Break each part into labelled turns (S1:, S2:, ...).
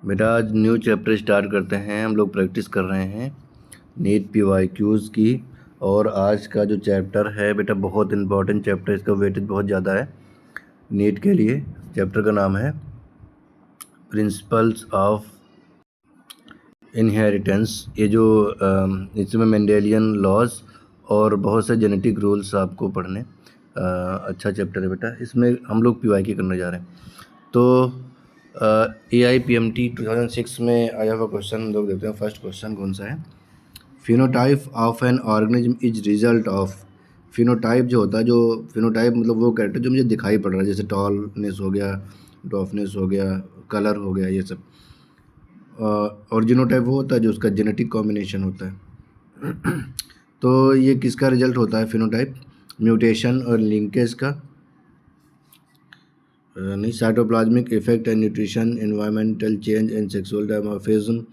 S1: बेटा आज new chapter start करते हैं। हम लोग प्रैक्टिस कर रहे हैं नीट PYQs की। और आज का जो चैप्टर है बेटा बहुत इम्पोर्टेंट चैप्टर, इसका वेटेज बहुत ज़्यादा है नीट के लिए। चैप्टर का नाम है प्रिंसिपल्स ऑफ इनहेरिटेंस। ये जो इसमें मेंडेलियन लॉज और बहुत से जेनेटिक रूल्स आपको पढ़ने। अच्छा चैप्टर है बेटा, इसमें हम लोग PYQ करने जा रहे हैं। तो AIPMT 2006 में आया हुआ क्वेश्चन हम लोग देखते हैं। फर्स्ट क्वेश्चन कौन सा है? Phenotype of an organism is result of. Phenotype जो होता है, जो फिनोटाइप मतलब वो कैरेक्टर जो मुझे दिखाई पड़ रहा है, जैसे टॉलनेस हो गया, डॉफनेस हो गया, कलर हो गया, ये सब। और जीनोटाइप वो होता है जो उसका जेनेटिक कॉम्बिनेशन होता है। तो ये किसका रिजल्ट होता है फिनोटाइप? म्यूटेशन और लिंकेज का नहीं, cytoplasmic effect and nutrition, environmental change and sexual dimorphism,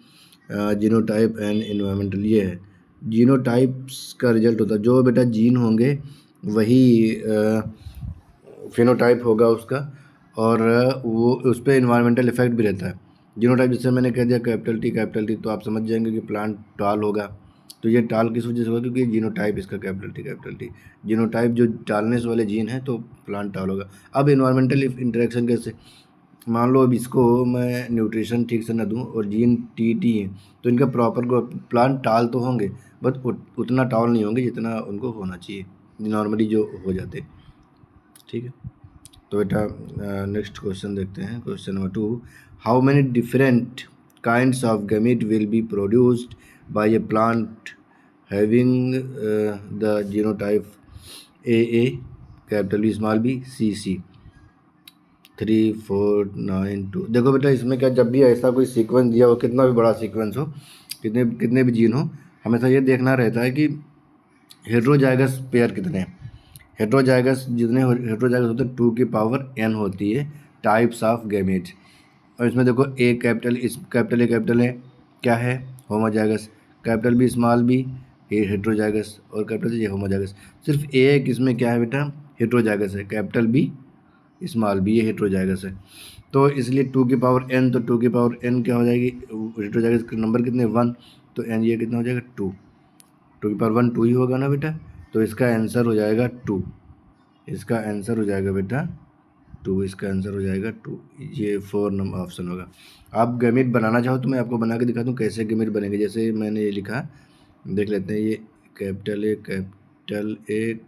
S1: genotype and environmental. ये है जीनोटाइप्स का रिजल्ट होता है। जो बेटा जीन होंगे वही फिनोटाइप होगा उसका, और वो उस पर एनवायरमेंटल इफेक्ट भी रहता है। जीनोटाइप जैसे मैंने कह दिया कैपिटल टी, तो आप समझ जाएंगे कि प्लांट टाल होगा। तो ये टाल किस वजह से होगा? क्योंकि जीनोटाइप इसका कैपिटल टी। जीनोटाइप जो टालनेस वाले जीन है तो प्लांट टाल होगा। अब एनवायरमेंटल इंटरेक्शन कैसे? मान लो अब इसको मैं न्यूट्रिशन ठीक से ना दूं और जीन टी है, तो इनका प्रॉपर प्लांट टाल तो होंगे, बट उतना टाल नहीं होंगे जितना उनको होना चाहिए, नॉर्मली जो हो जाते। ठीक है, तो बेटा नेक्स्ट क्वेश्चन देखते हैं। Question number 2, how many different kinds of gamete will be produced by a plant having the genotype A, capital B, small B, C 3 4 9 2। देखो बेटा इसमें क्या, जब भी ऐसा कोई सीक्वेंस दिया हो, कितना भी बड़ा सीक्वेंस हो, कितने भी जीन हो, हमेशा ये देखना रहता है कि हेट्रोजाइगस पेयर कितने हैं। हेट्रोजाइगस जितने हेट्रोजाइगस होते हैं 2 की पावर n होती है टाइप्स ऑफ गैमेट। और इसमें देखो ए कैपिटल, इस कैपिटल ए क्या है? Homozygous. Capital B small B, ये हेट्रोजाइगस, और कैपिटल ये होमोजाइगस। सिर्फ ए इसमें क्या है बेटा? हेट्रोजाइगस है। कैपिटल बी स्मॉल बी ये हेट्रोजाइगस है। तो इसलिए 2 की पावर n, तो 2 की पावर n क्या हो जाएगी? हेट्रोजाइगस के नंबर कितने? 1, तो n ये कितना हो जाएगा? 2। 2 की पावर 1 2 ही होगा ना बेटा, तो इसका आंसर हो जाएगा 2। इसका आंसर हो जाएगा बेटा 2। इसका आंसर हो जाएगा 2। ये 4 नंबर ऑप्शन होगा। आप गैमेट बनाना चाहो तो मैं आपको बना के दिखा दूँ कैसे गैमेट बनेंगे। जैसे मैंने ये लिखा, देख लेते हैं। ये capital A,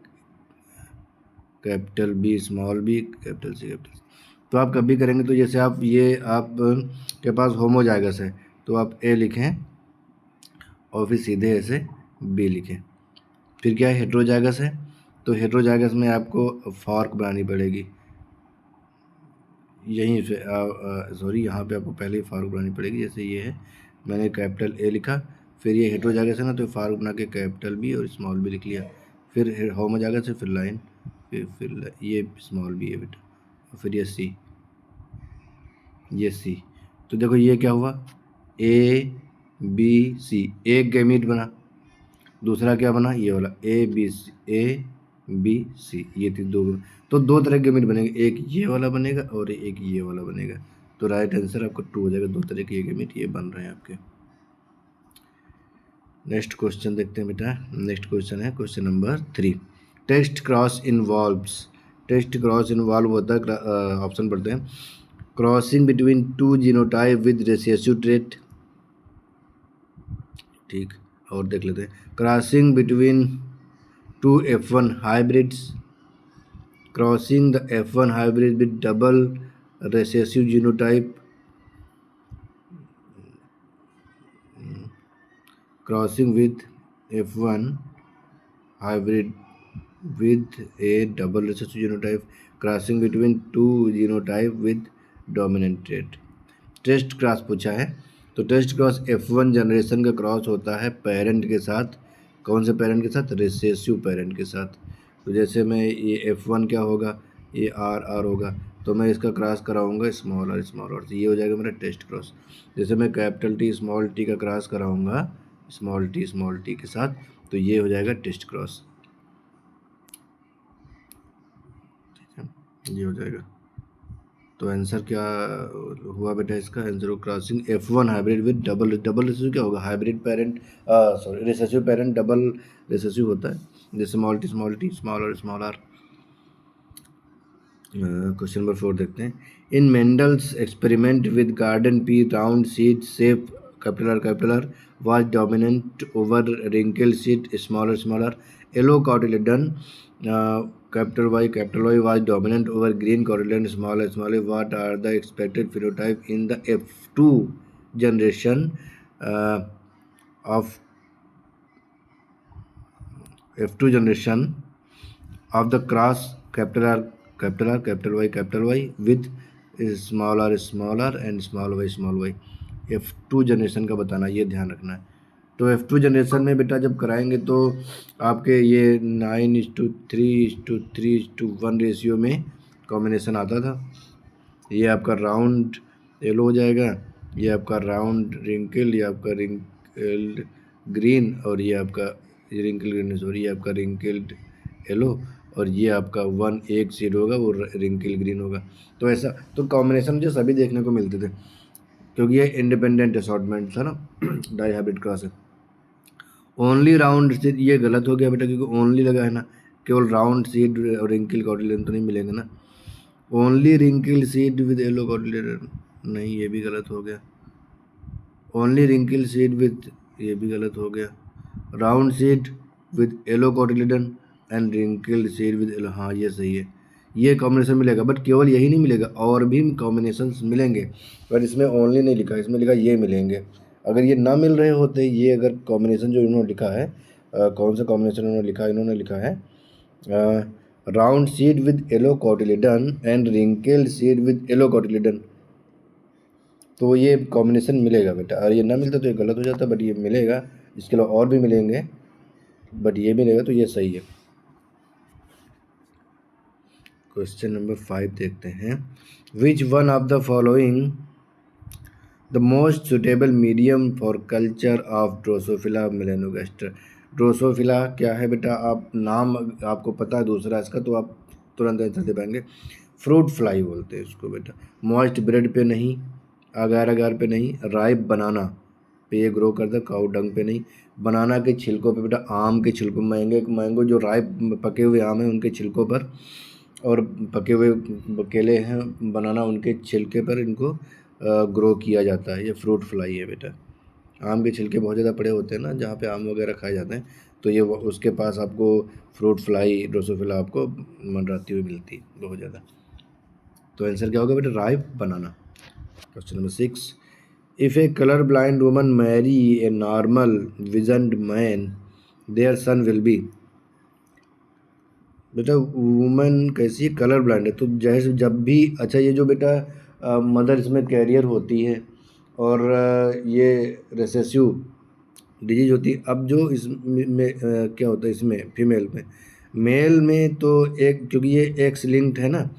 S1: capital B, small B, capital C, capital C. तो आप कभी करेंगे तो जैसे आप ये आप के पास होमोजाइगस है तो आप ए लिखें और फिर सीधे ऐसे बी लिखें। फिर क्या है? हेट्रोजाइगस है, तो हेट्रोजाइगस में आपको फॉर्क बनानी पड़ेगी। यहीं से सॉरी, यहाँ पे आपको पहले ही फार्क बनानी पड़ेगी। जैसे ये है, मैंने कैपिटल ए लिखा, फिर ये हेट्रोजाइगस है ना, तो फार्क बना के कैपिटल बी और स्मॉल बी लिख लिया। फिर होमोजाइगस है, फिर लाइन, फिर ये स्मॉल बी है बेटा, फिर ये सी, ये सी। तो देखो ये क्या हुआ? ए बी सी, एक गैमीट बना। दूसरा क्या बना? ये वाला ए बी सी, ये थी दो। तो दो तरह के गैमेट बनेंगे, एक ये वाला बनेगा और एक ये वाला बनेगा। तो राइट आंसर आपका 2 हो जाएगा। दो तरह के गैमेट ये बन रहे हैं आपके। नेक्स्ट क्वेश्चन देखते हैं बेटा। नेक्स्ट क्वेश्चन है question number 3, test cross involves. Test cross involve होता है, ऑप्शन पढ़ते हैं, crossing between 2 genotype with recessive trait. ठीक, और देख लेते हैं, crossing between 2 F1 hybrids, crossing the F1 hybrid with double recessive genotype, crossing with F1 hybrid with a double recessive genotype, crossing between 2 genotype with dominant trait। Test cross पूछा है, तो test cross F1 generation का cross होता है parent के साथ। कौन से पेरेंट के साथ? रिसेसिव पेरेंट के साथ। तो जैसे मैं ये F1 क्या होगा? ये आर होगा, तो मैं इसका क्रॉस कराऊंगा स्मॉल आर से, ये हो जाएगा मेरा टेस्ट क्रॉस। जैसे मैं कैपिटल टी स्मॉल टी का क्रॉस कराऊंगा स्मॉल टी के साथ, तो ये हो जाएगा टेस्ट क्रॉस। ठीक है, ये हो जाएगा। तो आंसर क्या हुआ बेटा इसका? आंसर हो crossing F1 hybrid with double double recessive क्या होगा? Hybrid parent sorry recessive parent double recessive होता है, जैसे स्मॉल टी स्मॉल और स्मॉल आर। क्वेश्चन नंबर 4 देखते हैं। In Mendel's experiment with garden pea round seed shape capital R was dominant over wrinkled seed smaller yellow cotyledon capital Y was dominant over green cotyledon smaller. What are the expected phenotype in the F2 generation of the cross capital R capital Y with small r and small y। F2 generation का बताना, ये ध्यान रखना है। तो F2 generation में बेटा जब कराएंगे तो आपके ये 9:3:3:1 रेशियो में कॉम्बिनेशन आता था। ये आपका राउंड येलो हो जाएगा, ये आपका राउंड रिंकल, ये आपका रिंकल्ड ग्रीन, और ये आपका रिंकल ग्रीन सॉरी ये आपका रिंकल्ड येलो, और ये आपका एक सीड होगा वो रिंकल ग्रीन होगा। तो ऐसा तो कॉम्बिनेशन जो सभी देखने को मिलते थे, क्योंकि ये इंडिपेंडेंट असॉर्टमेंट था ना डाई हाइब्रिड क्रॉस है। ओनली राउंड सीड ये गलत हो गया बेटा, क्योंकि ओनली लगा है ना, केवल राउंड सीड और रिंकल कॉटिलेडन तो नहीं मिलेंगे ना। Only wrinkle seed with yellow cotyledon नहीं, ये भी गलत हो गया। ओनली रिंकल सीड विद, ये भी गलत हो गया। Round seed with yellow cotyledon and wrinkle seed with yellow, हाँ ये सही है, ये कॉम्बिनेशन मिलेगा। बट केवल यही नहीं मिलेगा, और भी कॉम्बिनेशंस मिलेंगे, पर इसमें ओनली नहीं लिखा, इसमें लिखा ये मिलेंगे। अगर ये ना मिल रहे होते, ये अगर कॉम्बिनेशन जो इन्होंने लिखा है, कौन सा कॉम्बिनेशन इन्होंने लिखा है round seed with yellow cotyledon and wrinkled seed with yellow cotyledon, तो ये कॉम्बिनेशन मिलेगा बेटा। और ये ना मिलता तो ये गलत हो जाता, बट ये मिलेगा। इसके अलावा और भी मिलेंगे, बट ये मिलेगा तो ये सही है। क्वेश्चन नंबर 5 देखते हैं। Which one of the following the most suitable medium for culture of Drosophila melanogaster. Drosophila क्या है बेटा? आप नाम आपको पता है दूसरा इसका, तो आप तुरंत आंसर दे पाएंगे। फ्रूट फ्लाई बोलते हैं इसको बेटा। मॉइस्ट ब्रेड पे नहीं, अगार अगार पे नहीं, राइप बनाना पे ये ग्रो करता, काउ डंग पे नहीं। बनाना के छिलकों पे बेटा, आम के छिलकों, मैंगो जो राइप पके हुए आम हैं उनके छिलकों पर, और पके हुए केले हैं बनाना उनके छिलके पर इनको ग्रो किया जाता है। ये फ्रूट फ्लाई है बेटा। आम के छिलके बहुत ज़्यादा पड़े होते हैं ना जहाँ पे आम वगैरह खाए जाते हैं, तो ये उसके पास आपको फ्रूट फ्लाई ड्रोसोफिला आपको मंडराती हुई मिलती है बहुत ज़्यादा। तो आंसर क्या होगा बेटा? Ripe banana. Question number 6। If a colour blind woman marry a normal visioned man their son will be. बेटा वुमन कैसी कलर ब्लाइंड है, तो जैसे जब भी, अच्छा ये जो बेटा मदर इसमें कैरियर होती है और ये रिसेसिव डिजीज होती है। अब जो इसमें क्या होता है इसमें फीमेल में, मेल में तो एक, क्योंकि ये एक्स लिंक्ड है ना,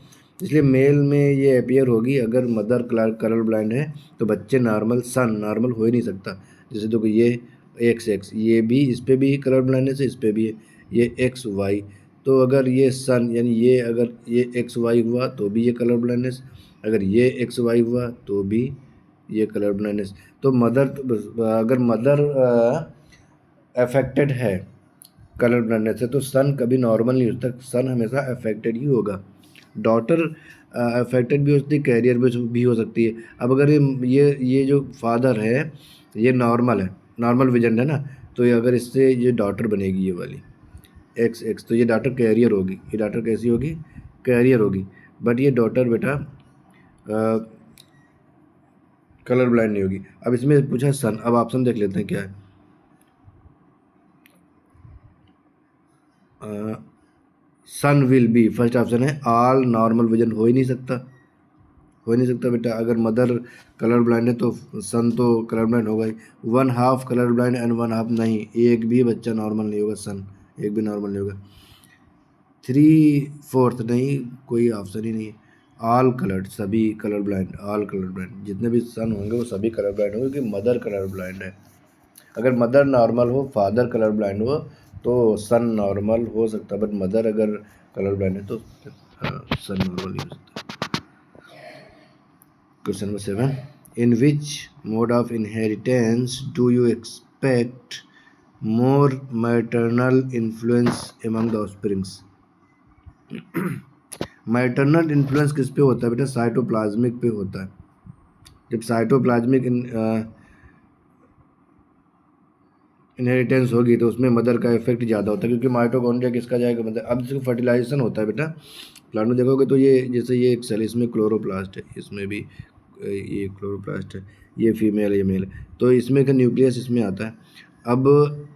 S1: इसलिए मेल में ये अपीयर होगी। अगर मदर कलर ब्लाइंड है तो बच्चे नॉर्मल, सन नॉर्मल हो ही नहीं सकता। जैसे देखो ये एक्स, ये भी, इस पर भी कलर ब्लाइंडनेस है, इस पर भी है, ये एक्स वाई। तो अगर ये सन यानी ये, अगर ये एक्स वाई हुआ तो भी ये कलर ब्लाइंडनेस, अगर ये एक्स वाई हुआ तो भी ये कलर ब्लाइंडनेस। तो मदर, अगर मदर अफेक्टेड है कलर ब्लाइंडनेस से, तो सन कभी नॉर्मल नहीं होता, सन हमेशा अफेक्टेड ही होगा। डॉटर अफेक्टेड भी हो सकती है, कैरियर भी हो सकती है। अब अगर ये जो फादर है ये नॉर्मल है, नॉर्मल विजन है ना, तो ये अगर इससे ये डॉटर बनेगी, ये वाली एक्स, तो ये डॉटर कैरियर होगी। ये डॉटर कैसी होगी? कैरियर होगी। बट ये डॉटर बेटा कलर ब्लाइंड नहीं होगी। अब इसमें पूछा सन, अब ऑप्शन देख लेते हैं क्या है। सन विल बी फर्स्ट ऑप्शन है। ऑल नॉर्मल विजन हो ही नहीं सकता, बेटा। अगर मदर कलर ब्लाइंड है तो सन तो कलर ब्लाइंड होगा ही। 1/2 कलर ब्लाइंड एंड 1/2 नहीं, एक भी बच्चा नॉर्मल नहीं होगा, सन एक भी नॉर्मल नहीं होगा। 3/4 नहीं, कोई ऑप्शन ही नहीं है। ऑल कलर्ड, सभी colour blind, all colour blind, जितने भी सन होंगे वो सभी कलर ब्लाइंड होंगे, क्योंकि मदर कलर ब्लाइंड है। अगर मदर नॉर्मल हो, फादर कलर ब्लाइंड हो, तो सन नॉर्मल हो सकता है, बट मदर अगर कलर ब्लाइंड है तो सन नॉर्मल नहीं हो सकता। Question number 7, in which mode of inheritance do you expect more maternal influence among the offsprings? Maternal influence किस पे होता है बेटा? साइटोप्लाज्मिक पे होता है। जब साइटोप्लाज्मिक इनहेरिटेंस होगी तो उसमें मदर का इफेक्ट ज़्यादा होता है, क्योंकि माइटोकॉन्ड्रिया किसका जाएगा? मदर। अब जिसको फर्टिलाइजेशन होता है बेटा, प्लांट में देखोगे तो ये जैसे ये एक सेल, इसमें क्लोरोप्लास्ट है, इसमें भी ये क्लोरोप्लास्ट है, ये फीमेल ये मेल, तो इसमें का न्यूक्लियस इसमें आता है। अब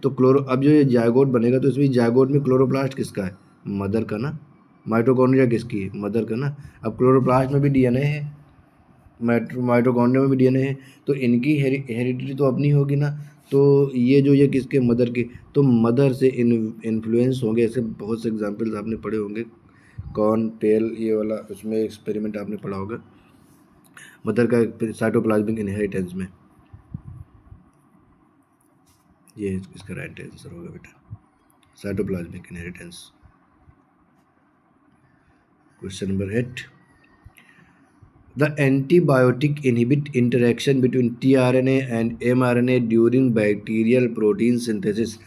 S1: तो अब जो ये जायगोट बनेगा तो इसमें जायगोट में क्लोरोप्लास्ट किसका है? मदर का ना। माइटोकॉन्ड्रिया किसकी है? मदर का ना। अब क्लोरोप्लास्ट में भी डीएनए है, माइटोकॉन्ड्रिया में भी डीएनए है, तो इनकी हेरिडिटी तो अपनी होगी ना। तो ये जो ये किसके? मदर के। तो मदर से इन्फ्लुएंस होंगे। ऐसे बहुत से एग्जांपल्स आपने पढ़े होंगे, कॉर्न टेल ये वाला, उसमें एक्सपेरिमेंट आपने पढ़ा होगा मदर का साइटोप्लाज्मिक इनहेरिटेंस में। ये इसका राइट आंसर होगा बेटा, cytoplasmic inheritance. Question number 8, the antibiotic inhibit interaction between tRNA and mRNA during bacterial protein synthesis।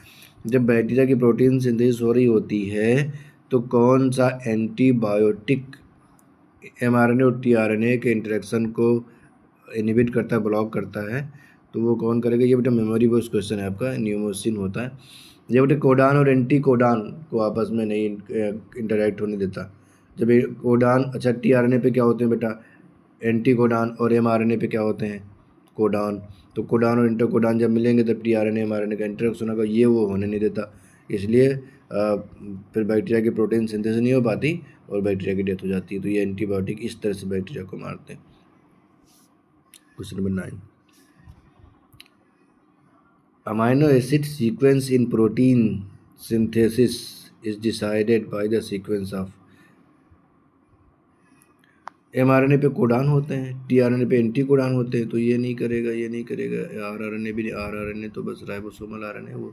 S1: जब बैक्टीरिया की प्रोटीन सिंथेसिस हो रही होती है तो कौन सा एंटीबायोटिक mRNA और tRNA के इंटरेक्शन को इनहिबिट करता है, ब्लॉक करता है? तो वो कौन करेगा? ये बेटा मेमोरी बेस्ड क्वेश्चन है आपका, न्यूमोसिन होता है। ये बेटा कोडान और एंटी कोडान को आपस में नहीं इंटरेक्ट होने देता। जब ये कोडान, अच्छा tRNA पे क्या होते हैं बेटा? एंटी कोडान, और mRNA पे क्या होते हैं? कोडान। तो कोडान और इंटरकोडान जब मिलेंगे तब tRNA mRNA का इंटरेक्शन होगा, ये वो होने नहीं देता। इसलिए फिर बैक्टीरिया की प्रोटीन सिंथेसिस नहीं हो पाती और बैक्टीरिया की डेथ हो जाती है। तो ये एंटीबायोटिक इस तरह से बैक्टीरिया को मारते हैं। Question number 9, amino acid sequence in protein synthesis is decided by the sequence of. mRNA पे कोडान होते हैं, tRNA पे एंटी कोडान होते हैं, तो ये नहीं करेगा, ये नहीं करेगा। rRNA भी नहीं, rRNA तो बस राइबोसोमल RNA, वो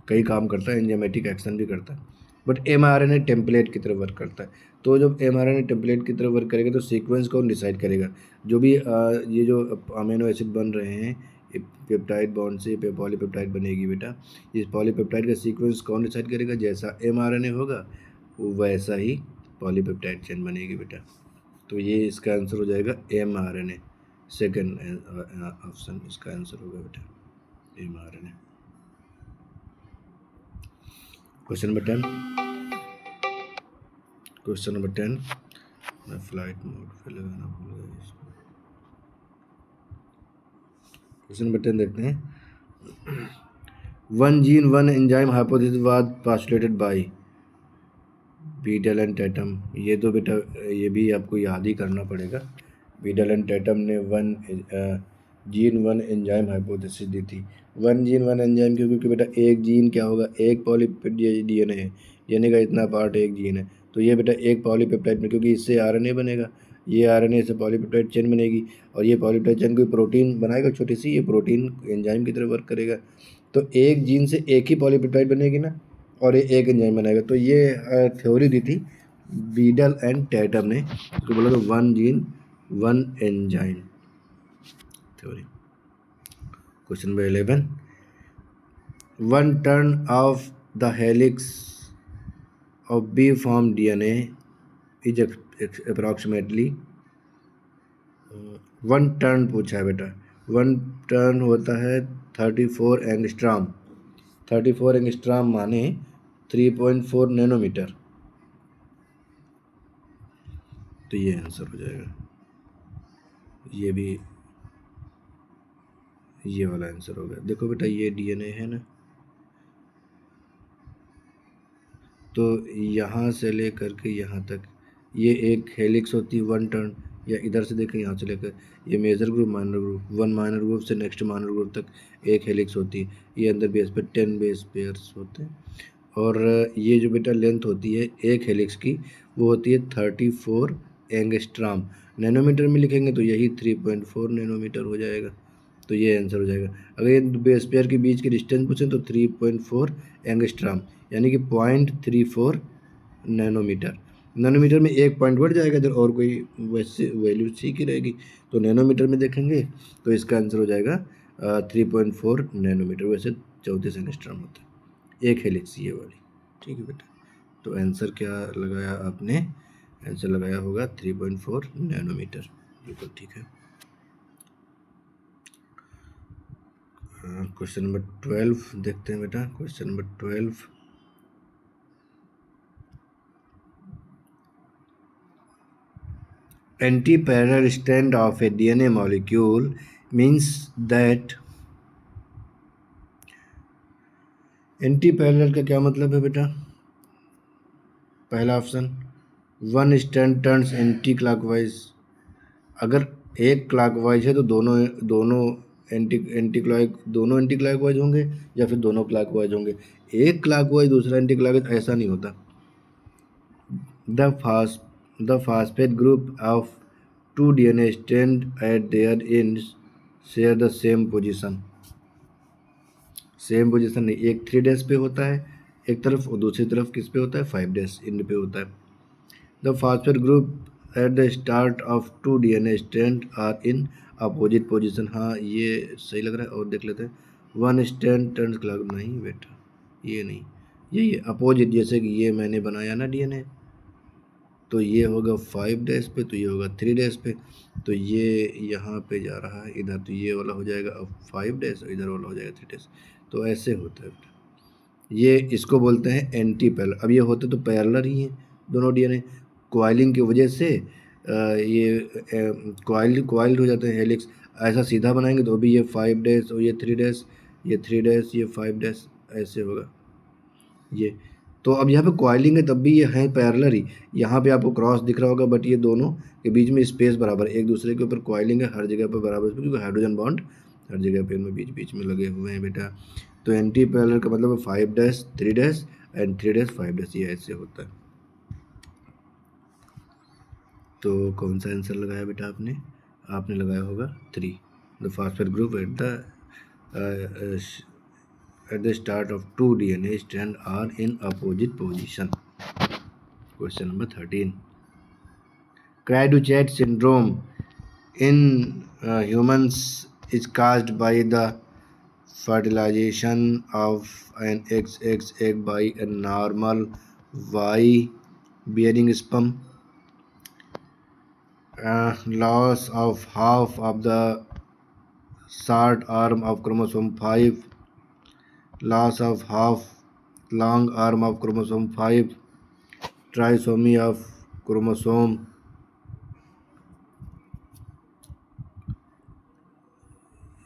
S1: कई काम करता है, एंजाइमेटिक एक्शन भी करता है, बट mRNA टेम्पलेट की तरह वर्क करता है। तो जब mRNA टेम्पलेट की तरह वर्क करेगा तो सीक्वेंस कौन डिसाइड करेगा? जो भी ये जो अमीनो एसिड बन रहे हैं पेप्टाइड बॉन्ड से पॉलीपेप्टाइड बनेगी बेटा, इस पॉलीपेप्टाइड का सीक्वेंस कौन डिसाइड करेगा? जैसा mRNA होगा वैसा ही पॉलीपेप्टाइड चेन बनेगी बेटा। तो ये इसका आंसर हो जाएगा mRNA। सेकेंड ऑप्शन इसका आंसर होगा बेटा mRNA। Question number 10, question number 10, मैं फ्लाइट मोड पे लगाना भूल गया इसको। क्वेश्चन नंबर 10 देखते हैं। One gene one enzyme hypothesis was postulated by Beadle and Tatum. ये तो बेटा ये भी आपको याद ही करना पड़ेगा। बीडल एंड टैटम ने जीन वन एंजाइम हाइपोथेसिस दी थी। वन जीन वन एंजाइम क्यों? क्योंकि बेटा एक जीन क्या होगा? एक पॉलीपेप्टाइड डीएनए है, डीएनए का इतना पार्ट एक जीन है, तो ये बेटा एक पॉलीपेप्टाइड में, क्योंकि इससे आरएनए बनेगा, ये आरएनए से पॉलीपेप्टाइड चेन बनेगी, और ये पॉलीपेप्टाइड चेन कोई प्रोटीन बनाएगा छोटी सी, ये प्रोटीन एंजाइम की तरह वर्क करेगा। तो एक जीन से एक ही पॉलीपेप्टाइड बनेगी ना, और ये एक एंजाइम बनाएगा। तो ये थ्योरी दी थी बीडल एंड टैटम ने, तो बोला तो one gene one enzyme theory. Question number 11, one turn of the helix of B form DNA is approximately. One turn पूछा है बेटा, वन टर्न होता है 34 एंगस्ट्रॉम। 34 एंगस्ट्रॉम माने 3.4 नैनोमीटर। तो ये आंसर हो जाएगा, ये भी ये वाला आंसर होगा। देखो बेटा ये डीएनए है ना, तो यहाँ से लेकर के यहाँ तक ये एक हेलिक्स होती है वन टर्न, या इधर से देखें यहाँ से लेकर ये major group minor group, one minor group से नेक्स्ट माइनर ग्रुप तक एक हेलिक्स होती है। ये अंदर बेस पे 10 बेस पेयर्स होते हैं, और ये जो बेटा लेंथ होती है एक हेलिक्स की वो होती है 34 एंगस्ट्रॉम। नैनोमीटर में लिखेंगे तो यही 3.4 नैनोमीटर हो जाएगा। तो ये आंसर हो जाएगा। अगर ये बेस पेयर के बीच की डिस्टेंस पूछें तो 3.4 एंगस्ट्रॉम, यानी कि 0.34 नैनोमीटर। नैनोमीटर में एक पॉइंट बढ़ जाएगा इधर, और कोई वैसे वैल्यू ठीक ही रहेगी। तो नैनोमीटर में देखेंगे तो इसका आंसर हो जाएगा 3.4 नैनोमीटर। वैसे 34 एंगस्ट्रॉम होता है एक हेलिक्स ये वाली। ठीक है बेटा, तो आंसर क्या लगाया आपने? आंसर लगाया होगा 3.4 नैनोमीटर। बिल्कुल ठीक है। क्वेश्चन नंबर 12 देखते हैं बेटा। Question number 12, anti-parallel strand of a DNA molecule means that anti parallel का क्या मतलब है बेटा? पहला option, one strand turns anti clockwise. अगर एक क्लॉकवाइज है तो दोनों दोनों एंटी क्लॉकवाइज होंगे या फिर दोनों क्लॉकवाइज होंगे। एक क्लॉकवाइज दूसरा एंटी क्लॉकवाइज ऐसा नहीं होता। The phosphate group of two DNA strand at their ends share the same position। Same position नहीं, एक 3' पे होता है एक तरफ और दूसरी तरफ किस पे होता है? 5' एंड पे होता है। The phosphate group at the start of two DNA strand are in opposite position. हाँ ये सही लग रहा है। और देख लेते हैं, वन स्ट्रैंड टर्न्स क्लॉक, नहीं बेटा ये नहीं, ये अपोजिट। जैसे कि ये मैंने बनाया ना DNA, तो ये होगा 5' पे, तो ये होगा 3' पे, तो ये यहाँ पे जा रहा है इधर, तो ये वाला हो जाएगा अब 5' और इधर वाला हो जाएगा 3'। तो ऐसे होता है। ये इसको बोलते हैं एंटी पैरेलल। अब ये होते तो पैरेलल ही हैं दोनों DNA। कॉइलिंग की वजह से ये कॉइल्ड हो जाते हैं हेलिक्स। ऐसा सीधा बनाएंगे तो भी ये 5' और ये 3', ये 3', ये 5' ऐसे होगा ये। तो अब यहाँ पे कॉइलिंग है तब भी ये है पैरेलल ही। यहाँ पे आपको क्रॉस दिख रहा होगा, बट ये दोनों के बीच में स्पेस बराबर, एक दूसरे के ऊपर कॉइलिंग है हर जगह पर बराबर, क्योंकि हाइड्रोजन बॉन्ड हर जगह पे इनमें बीच बीच में लगे हुए हैं बेटा। तो एंटी पैरेलल का मतलब 5' 3' एंड 3' 5', ये ऐसे होता है। तो कौन सा आंसर लगाया बेटा आपने? आपने लगाया होगा 3। The phosphate group at the start of two DNA strands are in opposite position। Question number 13, Cry-Duchet syndrome in humans is caused by the fertilization of an XX egg by a normal Y-bearing sperm, loss of half of the short arm of chromosome 5, loss of half long arm of chromosome 5, trisomy of chromosome.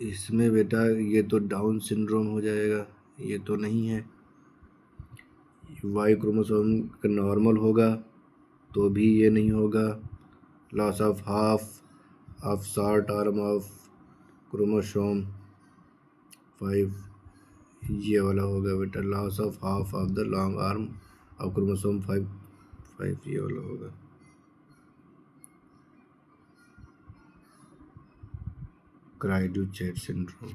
S1: इसमें बेटा ये तो down syndrome हो जाएगा, ये तो नहीं है। वाई क्रोमोसोम का नॉर्मल होगा तो भी ये नहीं होगा। Loss of half of short arm of chromosome 5, ये वाला होगा बेटा। Loss of half of the long arm of chromosome 5, ये वाला होगा। क्राइडुचेट सिंड्रोम।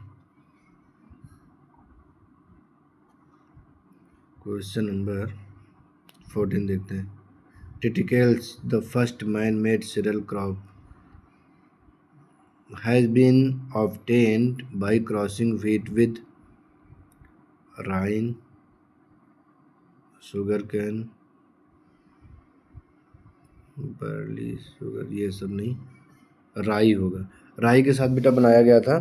S1: क्वेश्चन नंबर 14 देखते हैं। Triticales, the first man-made cereal crop, has been obtained by crossing wheat with rye, sugarcane, barley, sugar, ये सब नहीं, राई होगा। राई के साथ बेटा बनाया गया था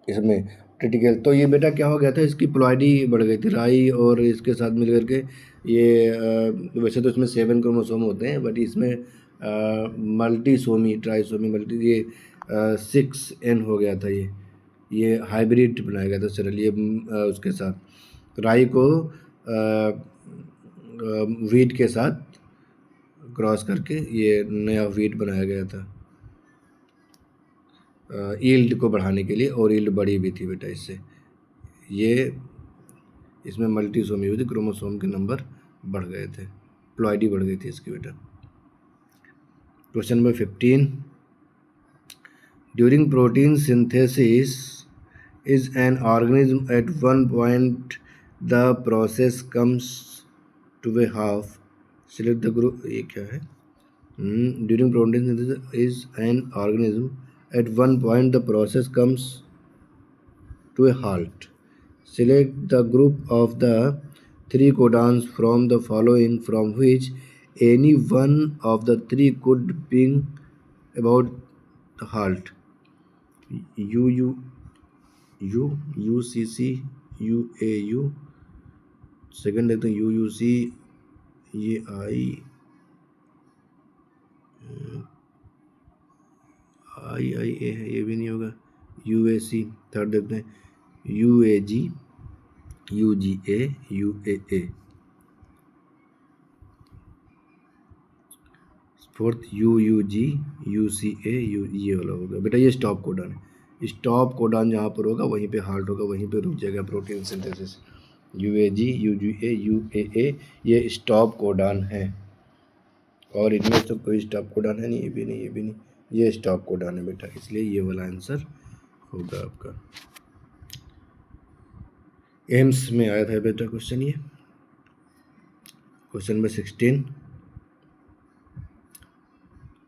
S1: इसमें क्रिटिकल। तो ये बेटा क्या हो गया था, इसकी प्लॉइडी बढ़ गई थी राई और इसके साथ मिल करके। ये वैसे तो इसमें 7 क्रोमोसोम होते हैं, बट इसमें मल्टीसोमी ट्राइसोमी मल्टी ये 6N हो गया था। ये हाइब्रिड बनाया गया था सरल ये उसके साथ राई को वीट के साथ क्रॉस करके ये नया वीट बनाया गया था ईल्ड को बढ़ाने के लिए, और ईल्ड बढ़ी भी थी बेटा इससे। ये इसमें मल्टीसोमी हुई थी, क्रोमोसोम के नंबर बढ़ गए थे, प्लॉइडी बढ़ गई थी इसकी बेटा। Question number 15, during protein synthesis is an organism at one point the process comes to a हाफ सिलेक्ट द ग्रुप, ये क्या है? During protein synthesis is an organism at one point the process comes to a halt. Select the group of the three codons from the following from which any one of the three could bring about the halt. U U U U C C U A U, second देखते हैं U U C, ये I A है, ये भी नहीं होगा। U A C, third देखते हैं U A G U G A U A A, fourth U U G U C A U, ये वाला होगा बेटा, ये स्टॉप कोडॉन है। स्टॉप कोडॉन जहाँ पर होगा वहीं पे हाल्ट होगा, वहीं पे रुक जाएगा protein synthesis. U A G U G A U A A, ये स्टॉप कोडॉन है। और इनमें तो कोई स्टॉप कोडॉन है नहीं, ये भी नहीं, ये भी नहीं, ये स्टॉप कोडॉन है बेटा, इसलिए ये वाला आंसर होगा आपका। एम्स में आया था बेटा क्वेश्चन, ये क्वेश्चन नंबर 16।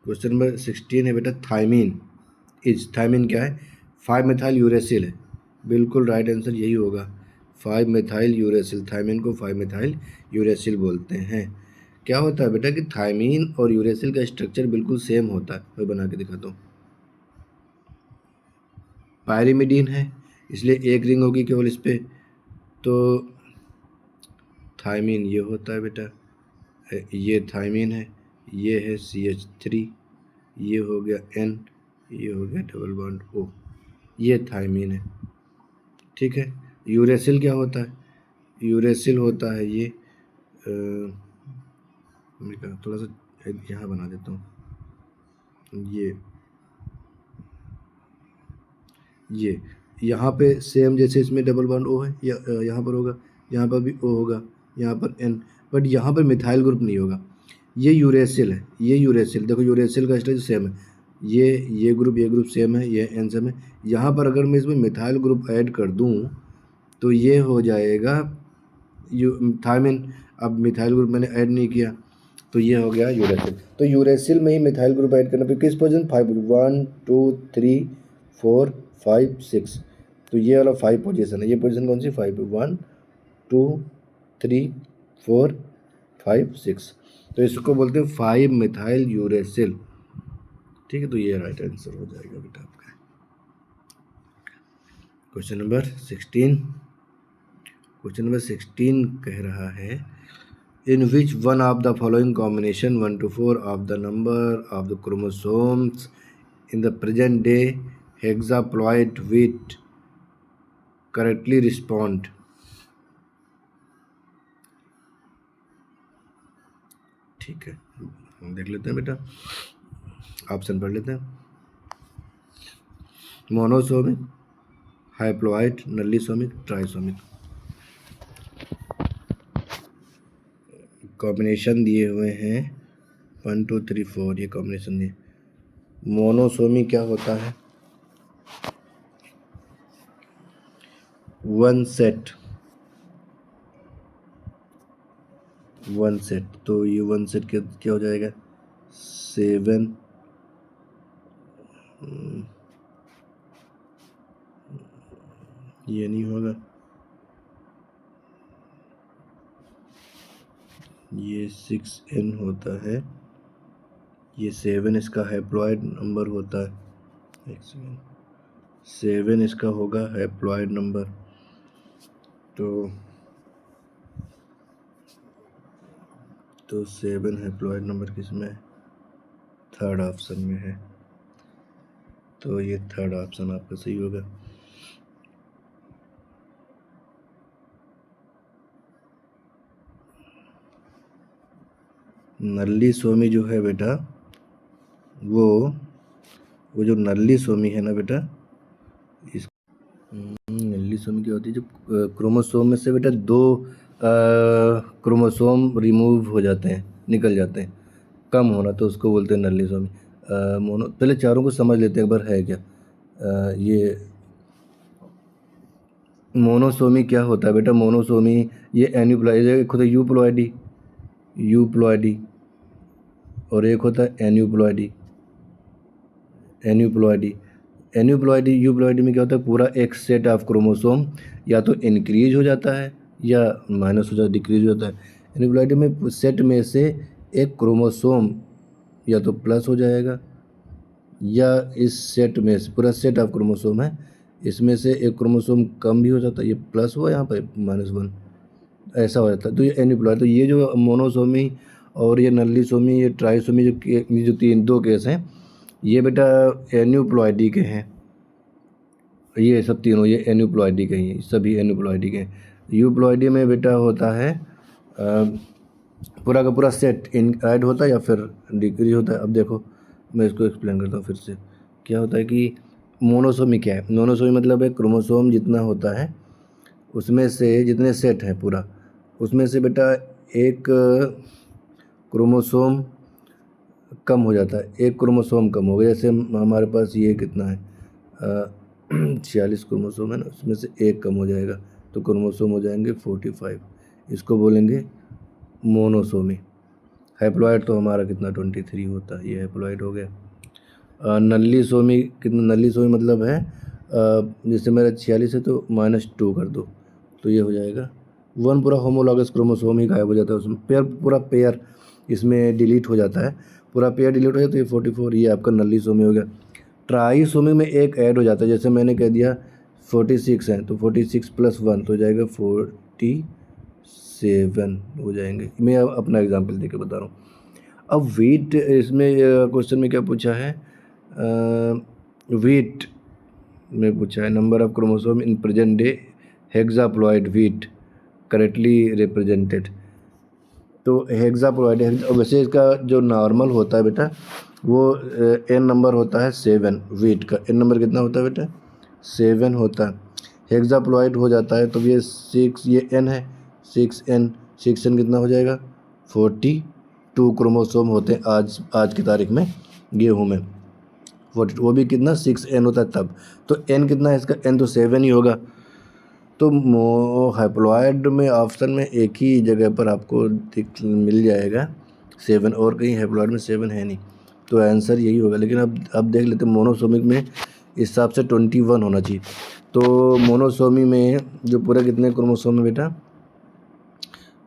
S1: क्वेश्चन नंबर 16 है बेटा, थायमीन इज, थायमीन क्या है? 5 मेथाइल यूरेसिल है, बिल्कुल राइट आंसर यही होगा, 5 मेथाइल यूरेसिल। थायमीन को 5 मेथाइल यूरेसिल बोलते हैं। क्या होता है बेटा कि थायमीन और यूरेसिल का स्ट्रक्चर बिल्कुल सेम होता है, मैं बना के दिखाता हूँ। पायरिमिडीन है, इसलिए एक रिंग होगी केवल इस पर, तो थायमीन ये होता है बेटा, ये थायमीन है, ये है CH3, ये हो गया N, ये हो गया डबल बॉन्ड O, ये थायमीन है। ठीक है। यूरेसिल क्या होता है? यूरेसिल होता है ये मैं थोड़ा सा यहाँ बना देता हूँ, ये यहाँ पे सेम जैसे इसमें डबल बॉन्ड O है, यहाँ पर होगा, यहाँ पर भी O होगा, यहाँ पर N, बट यहाँ पर मिथाइल ग्रुप नहीं होगा। ये यूरेसिल है, ये यूरेसिल, देखो यूरेसिल का स्ट्रक्चर सेम है, ये ग्रुप सेम है, ये N सेम है। यहाँ पर अगर मैं इसमें मिथाइल ग्रुप ऐड कर दूँ तो ये हो जाएगा थायमीन। अब मिथाइल ग्रुप मैंने ऐड नहीं किया तो ये हो गया यूरेसिल। तो यूरेसिल में ही मिथाइल ग्रुप ऐड करना, फिर किस पोजीशन? 5, 1 2 3 4 5 6, तो ये वाला 5 पोजीशन है। ये पोजीशन कौन सी? 5, 1 2 3 4 5 6, तो इसको बोलते हैं 5 मिथाइल यूरेसिल। ठीक है, तो ये राइट आंसर हो जाएगा बेटा आपका। क्वेश्चन नंबर 16, क्वेश्चन नंबर 16 कह रहा है, in which one of the following combination 1 to 4 of the number of the chromosomes in the present day hexaploid with correctly respond? ठीक है, हम देख लेते हैं बेटा, ऑप्शन पढ़ लेते हैं। Monosomic, hypoploid, nullisomic, trisomic. Combination दिए हुए हैं 1 2 3 4, ये कॉम्बिनेशन दिए। मोनोसोमी क्या होता है? वन सेट, तो ये वन सेट क्या हो जाएगा? 7, ये नहीं होगा, ये 6N होता है, ये 7 इसका हैप्लॉइड नंबर होता है। एक सेकेंड, 7 इसका होगा हैप्लॉइड नंबर, तो 7 हैप्लॉइड नंबर किस में है? थर्ड ऑप्शन में है, तो ये थर्ड ऑप्शन आपका सही होगा। नल्ली सोमी जो है बेटा, वो जो नल्ली सोमी है ना बेटा, इस नल्ली सोमी क्या होती है? जो क्रोमोसोम में से बेटा 2 क्रोमोसोम रिमूव हो जाते हैं, निकल जाते हैं, कम होना, तो उसको बोलते हैं नल्ली सोमी। मोनो, पहले चारों को समझ लेते हैं एक बार है क्या। ये मोनोसोमी क्या होता है बेटा? मोनोसोमी ये एन्यूप्लॉइड, खुद यूप्लॉइडी, यूप्लॉइडी और एक होता है एन्यूप्लॉइडी। यूप्लॉइडी में क्या होता है, पूरा एक सेट ऑफ क्रोमोसोम या तो इंक्रीज हो जाता है या माइनस हो जाता है, डिक्रीज हो जाता है। एन्यूप्लॉइडी में सेट में से एक क्रोमोसोम या तो प्लस हो जाएगा या इस सेट में से पूरा सेट ऑफ क्रोमोसोम है, इसमें से एक क्रोमोसोम कम भी हो जाता है, ये प्लस हुआ यहाँ पर -1, ऐसा हो जाता है। तो ये एन्यूप्लॉइड, तो ये जो मोनोसोमी और ये नल्लीसोमी, ये ट्राइसोमी, जो दो केस हैं, ये बेटा एन्यूप्लॉइडी के हैं। ये सब तीनों ये एन्यूप्लॉइडी के हैं, सभी एन्यूप्लॉइडी के हैं। यूप्लॉइडी में बेटा होता है पूरा का पूरा सेट ऐड होता है या फिर डिक्रीज होता है। अब देखो मैं इसको एक्सप्लेन करता हूँ फिर से। क्या होता है कि मोनोसोमी क्या है, मोनोसोमी मतलब एक क्रोमोसोम जितना होता है उसमें से जितने सेट हैं पूरा, उसमें से बेटा एक क्रोमोसोम कम हो जाता है, एक क्रोमोसोम कम हो गया। जैसे हमारे पास ये कितना है 46 क्रोमोसोम है ना, उसमें से एक कम हो जाएगा तो क्रोमोसोम हो जाएंगे 45, इसको बोलेंगे मोनोसोमी। हैप्लॉइड तो हमारा कितना 23 होता है, ये हैप्लॉइड हो गया। नल्लीसोमी कितना, नल्लीसोमी मतलब है जैसे मेरा 46 है तो -2 कर दो तो ये हो जाएगा 1, पूरा होमोलॉगस क्रोमोसोम ही गायब हो जाता है उसमें, पूरा पेयर इसमें डिलीट हो जाता है, पूरा पेयर डिलीट हो जाए तो ये 44, ये आपका नल्लीसोमी हो गया। ट्राइसोमी में एक ऐड हो जाता है, जैसे मैंने कह दिया 46 है तो 46 + 1 तो हो जाएगा 47 हो जाएंगे। मैं अब अपना एग्जांपल देके बता रहा हूँ। अब वीट, इसमें क्वेश्चन में क्या पूछा है, वीट में पूछा है number of chromosome in present day hexaploid wheat correctly represented. तो हेक्साप्लॉइड है, वैसे इसका जो नॉर्मल होता है बेटा वो n नंबर होता है 7, वीट का n नंबर कितना होता है बेटा 7 होता है। हेक्साप्लॉइड हो जाता है तो ये 6, ये n है 6n कितना हो जाएगा 42 क्रोमोसोम होते हैं आज की तारीख में गेहूँ में 42, वो भी कितना 6n होता है तब। तो n कितना है इसका, n तो 7 ही होगा। तो हैप्लॉइड में ऑप्शन में एक ही जगह पर आपको मिल जाएगा 7, और कहीं हैप्लॉइड में 7 है नहीं, तो आंसर यही होगा। लेकिन अब देख लेते हैं मोनोसोमिक में इस हिसाब से 21 होना चाहिए। तो मोनोसोमी में जो पूरे कितने क्रोमोसोम है बेटा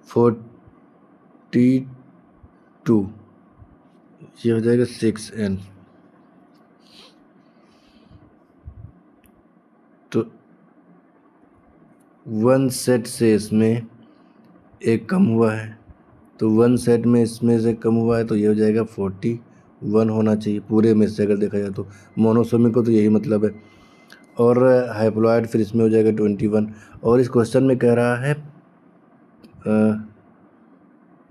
S1: 42, ये हो जाएगा 6n। तो 1 सेट से इसमें एक कम हुआ है, तो 1 सेट में इसमें से कम हुआ है तो ये हो जाएगा 41 होना चाहिए पूरे में से अगर देखा जाए तो। मोनोसोमी को तो यही मतलब है। और हैप्लॉइड फिर इसमें हो जाएगा 21। और इस क्वेश्चन में कह रहा है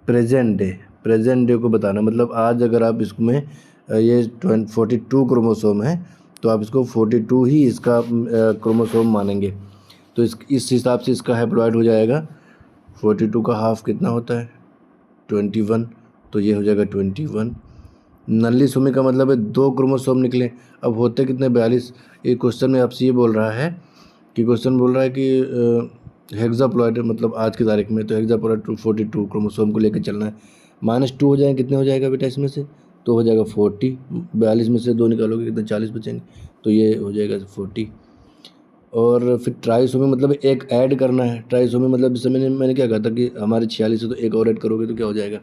S1: प्रेजेंट डे को बताना, मतलब आज अगर आप इसमें ये 42 क्रोमोसोम है तो आप इसको 42 ही इसका क्रोमोसोम मानेंगे। तो इस हिसाब से इसका हैप्लॉइड हो जाएगा 42 का हाफ कितना होता है 21, तो ये हो जाएगा 21। नल्लीसोमी का मतलब है 2 क्रोमोसोम निकले, अब होते कितने 42। ये क्वेश्चन में आपसे ये बोल रहा है कि हेक्साप्लॉइड मतलब आज की तारीख में, तो हेक्साप्लॉइड 42 क्रोमोसोम को लेकर चलना है। -2 हो जाएंगे, कितने हो जाएगा बेटा इसमें से, तो हो जाएगा 40। 42 में से 2 निकालोगे कितने 40 बचेंगे, तो ये हो जाएगा 40। और फिर ट्राइसोमी मतलब एक ऐड करना है। ट्राइसोमी मतलब जैसे मैंने क्या कहा था कि हमारे 46 है तो एक और ऐड करोगे तो क्या हो जाएगा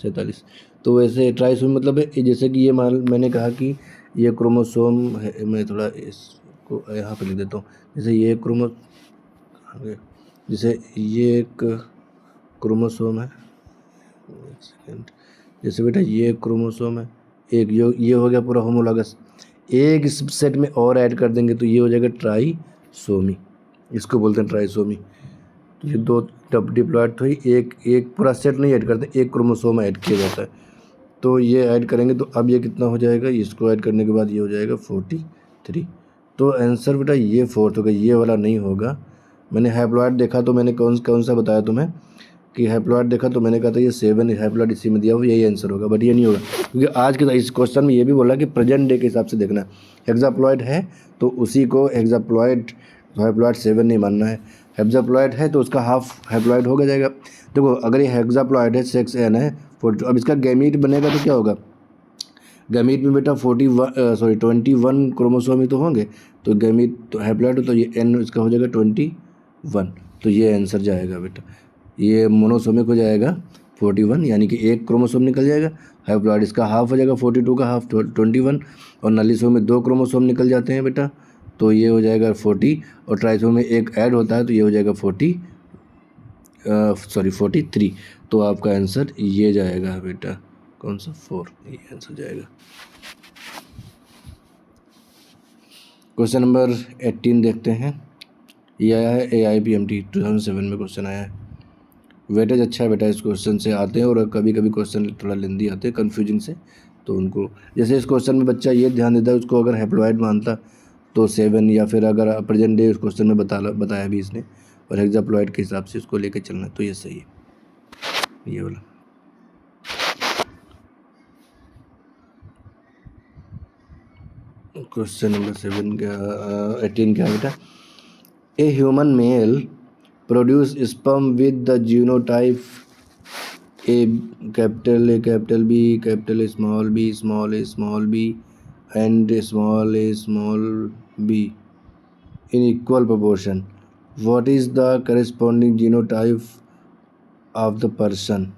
S1: 47। तो वैसे ट्राइसोमी मतलब है जैसे कि ये मैंने कहा कि ये क्रोमोसोम है, मैं थोड़ा इसको यहाँ पे लिख देता हूँ। जैसे ये एक क्रोमोसोम है, एक सेकेंड, जैसे बेटा ये क्रोमोसोम है एक, ये हो गया पूरा होमोलॉगस, एक इस सेट में और ऐड कर देंगे तो ये हो जाएगा ट्राइसोमी, इसको बोलते हैं ट्राइसोमी। तो ये 2 डिप्लॉइड तो ही एक पूरा सेट नहीं ऐड करते, एक क्रोमोसोम ऐड किया जाता है। तो ये ऐड करेंगे तो अब ये कितना हो जाएगा, इसको ऐड करने के बाद ये हो जाएगा 43। तो आंसर बेटा ये 4 होगा, ये वाला नहीं होगा। मैंने हैप्लॉइड देखा तो मैंने कौन सा बताया तुम्हें कि हैप्लॉइड देखा तो मैंने कहा था ये 7 हैप्लॉइड इसी में दिया हुआ, यही आंसर होगा, बट ये नहीं होगा क्योंकि आज के इस क्वेश्चन में ये भी बोला कि प्रेजेंट डे के हिसाब से देखना है। हेक्साप्लॉइड है तो उसी को हैप्लॉइड 7 नहीं मानना है। हेक्साप्लॉइड है तो उसका हाफ हेप्लॉइड हो जाएगा। देखो अगर ये हेक्साप्लॉइड है, सेक्स एन है 42, अब इसका गैमीट बनेगा तो क्या होगा, गैमीट में बेटा 21 क्रोमोसोम ही तो होंगे, तो गैमीट तो हैप्लॉइड तो ये एन इसका हो जाएगा 21, तो ये आंसर जाएगा बेटा, ये मोनोसोमिक हो जाएगा 41, यानी कि एक क्रोमोसोम निकल जाएगा। हैप्लॉइड इसका हाफ हो जाएगा 42 का हाफ 21, और नलीसोम में 2 क्रोमोसोम निकल जाते हैं बेटा, तो ये हो जाएगा 40, और ट्राइसोम में एक ऐड होता है तो ये हो जाएगा 43, तो आपका आंसर ये जाएगा बेटा, कौन सा 4, ये आंसर जाएगा। क्वेश्चन नंबर 18 देखते हैं, ये आया है AIPMT 2007 में क्वेश्चन आया है। वेटेज अच्छा है बेटा, इस क्वेश्चन से आते हैं, और कभी कभी क्वेश्चन थोड़ा लेंदी आते हैं कन्फ्यूजिंग से, तो उनको जैसे इस क्वेश्चन में बच्चा ये ध्यान देता है, उसको अगर हैप्लॉइड मानता तो 7, या फिर अगर प्रेजेंट डे उस क्वेश्चन में बताया भी इसने, और हेक्साप्लॉइड के हिसाब से उसको लेके चलना, तो ये सही है ये वाला। क्वेश्चन नंबर 18 क्या है बेटा, a human male produce sperm with the genotype A capital B capital small A small B and small A small B in equal proportion. What is the corresponding genotype of the person?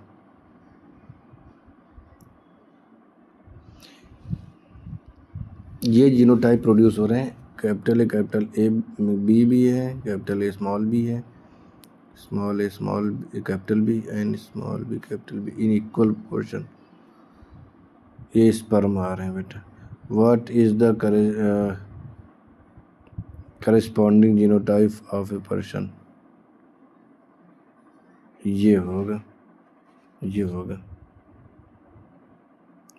S1: ये genotype produce हो रहे हैं, capital A B भी है, capital A small B है, small A small capital B and small B capital B in equal proportion, ये sperm आ रहे हैं बेटा। What is the corresponding genotype of a person, ये होगा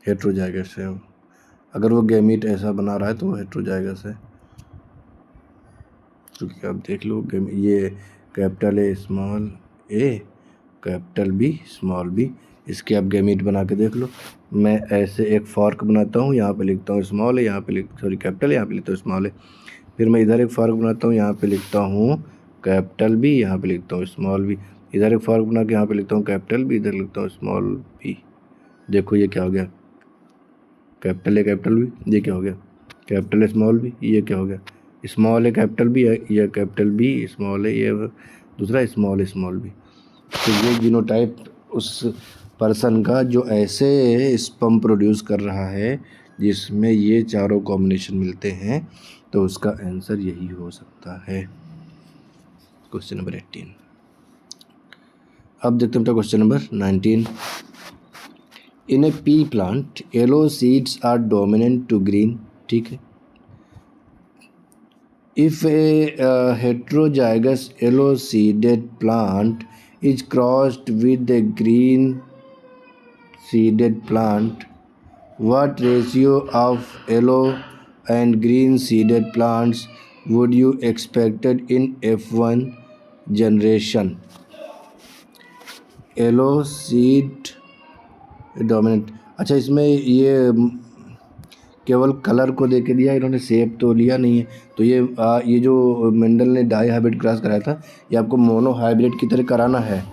S1: हेट्रोजाइगस है। अगर वो गैमीट ऐसा बना रहा है तो वो हेट्रोजाइगस है, क्योंकि आप देख लो ये capital A small A capital B small B, इसके आप गैमीट बना के देख लो। मैं ऐसे एक फॉर्क बनाता हूँ, यहाँ पे लिखता हूँ स्मॉल है, यहाँ पे कैपिटल है, यहाँ पे लिखता हूँ स्मॉल है, फिर मैं इधर एक फॉर्क बनाता हूँ, यहाँ पे लिखता हूँ कैपिटल बी, यहाँ पे लिखता हूँ स्मॉल बी, इधर एक फॉर्क बना के यहाँ पे लिखता हूँ कैपिटल बी, इधर लिखता हूँ स्मॉल बी। देखो ये क्या हो गया, कैपिटल ए कैपिटल बी, ये क्या हो गया कैपिटल ए स्मॉल बी, ये क्या हो गया स्मॉल ए कैपिटल बी, ये कैपिटल बी स्मॉल है, ये दूसरा स्मॉल ए स्मॉल बी। तो ये जीनोटाइप उस पर्सन का जो ऐसे स्पर्म प्रोड्यूस कर रहा है जिसमें ये चारों कॉम्बिनेशन मिलते हैं, तो उसका आंसर यही हो सकता है। Question number 18। अब देखते हैं question number 19। In a pea plant yellow seeds are dominant to green, ठीक है। If a heterozygous yellow seeded plant is crossed with the green seeded plant, what ratio of yellow and green seeded plants would you expected in F1 generation? Yellow seed dominant, अच्छा इसमें ये केवल colour को दे के दिया, इन्होंने shape तो लिया नहीं है, तो ये जो मेंडल ने डाई हाइब्रिड क्रॉस कराया था, ये आपको मोनो हाइब्रिड की तरह कराना है।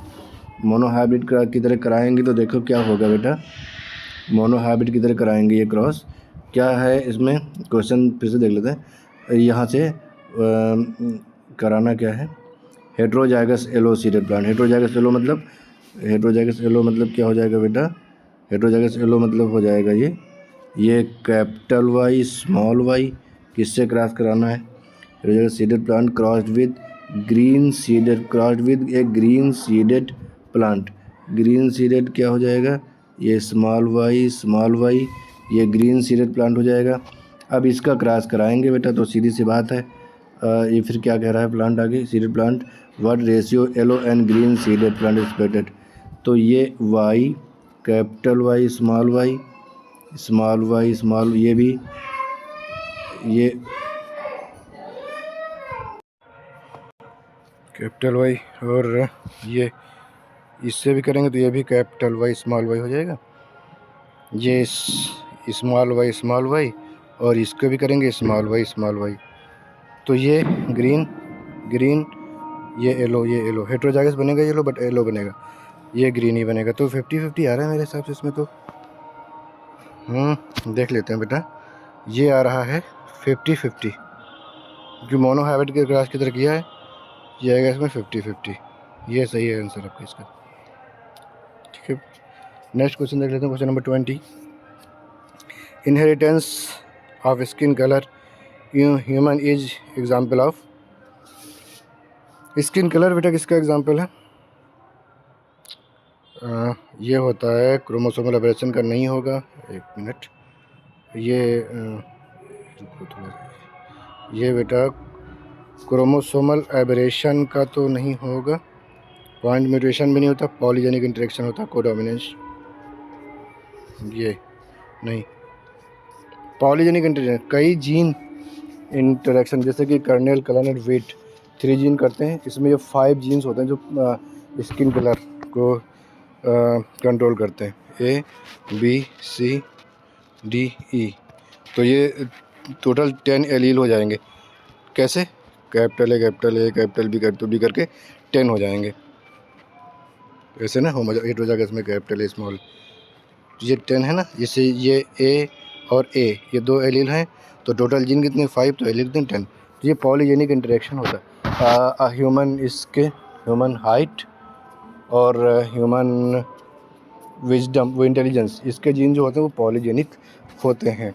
S1: मोनो हाइब्रिड की तरह कराएंगे तो देखो क्या होगा बेटा, मोनो हाइब्रिड की तरह कराएंगे ये क्रॉस, क्या है इसमें क्वेश्चन फिर से देख लेते हैं। यहाँ से कराना क्या है, heterozygous yellow seeded plant, heterozygous yellow मतलब क्या हो जाएगा बेटा, हेट्रोजाइगस येलो मतलब हो जाएगा ये कैपिटल वाई स्मॉल वाई, किससे क्रॉस कराना है, heterozygous seeded plant crossed with green seeded, crossed with A green seeded plant, green seeded क्या हो जाएगा, ये स्मॉल वाई ये ग्रीन सीडेड प्लांट हो जाएगा। अब इसका क्रॉस कराएंगे बेटा, तो सीधी सी बात है, ये फिर क्या कह रहा है प्लांट आगे, seeded plant what ratio yellow and green seeded plant expected, तो ये वाई कैपिटल वाई स्मॉल ये भी ये कैपिटल वाई, और ये इससे भी करेंगे तो ये भी कैपिटल वाई स्मॉल वाई हो जाएगा, ये स्मॉल वाई और इसको भी करेंगे स्मॉल वाई, तो ये ग्रीन ये येलो हेट्रोजाइगस बनेगा येलो, बट येलो बनेगा, ये ग्रीन ही बनेगा। तो 50-50 आ रहा है मेरे हिसाब से इसमें तो। देख लेते हैं बेटा, ये आ रहा है 50-50, क्योंकि मोनोहाइब्रिड के क्रॉस की तरह किया है, ये आएगा इसमें 50-50। ये सही है आंसर आपका इसका। ठीक है, नेक्स्ट क्वेश्चन देख लेते हैं, question number 20। Inheritance of skin colour human is example of. Skin colour बेटा किसका एग्जाम्पल है? ये होता है क्रोमोसोमल एबरेशन का, नहीं होगा। एक मिनट, ये बेटा क्रोमोसोमल एबरेशन का तो नहीं होगा, पॉइंट म्यूटेशन भी नहीं होता, पॉलीजेनिक इंटरेक्शन होता, कोडोमिनेंस, ये नहीं। पॉलीजेनिक इंटरेक्शन, कई जीन इंटरेक्शन, जैसे कि कर्नेल, कलर, वेट, 3 जीन करते हैं, इसमें ये 5 जीन्स होते हैं जो स्किन कलर को कंट्रोल करते हैं, A B C D E. तो ये टोटल 10 एलील हो जाएंगे। कैसे? कैपिटल ए कैपिटल बी करके 10 हो जाएंगे, ऐसे ना हो जाएगा इसमें कैपिटल ए स्मॉल। ये 10 है ना, जैसे ये ए और ए ये 2 एलील हैं, तो टोटल जीन कितने 5, तो एलील कितने 10। तो ये पॉलीजेनिक इंटरेक्शन होता है। ह्यूमन इसके ह्यूमन हाइट और ह्यूमन विजडम, वो इंटेलिजेंस, इसके जीन जो होते हैं वो पॉलीजेनिक होते हैं।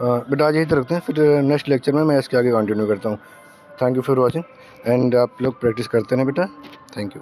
S1: बेटा आज यही तक रखते हैं, फिर नेक्स्ट लेक्चर में मैं इसके आगे कंटिन्यू करता हूँ। Thank you for watching, and आप लोग प्रैक्टिस करते हैं बेटा। Thank you.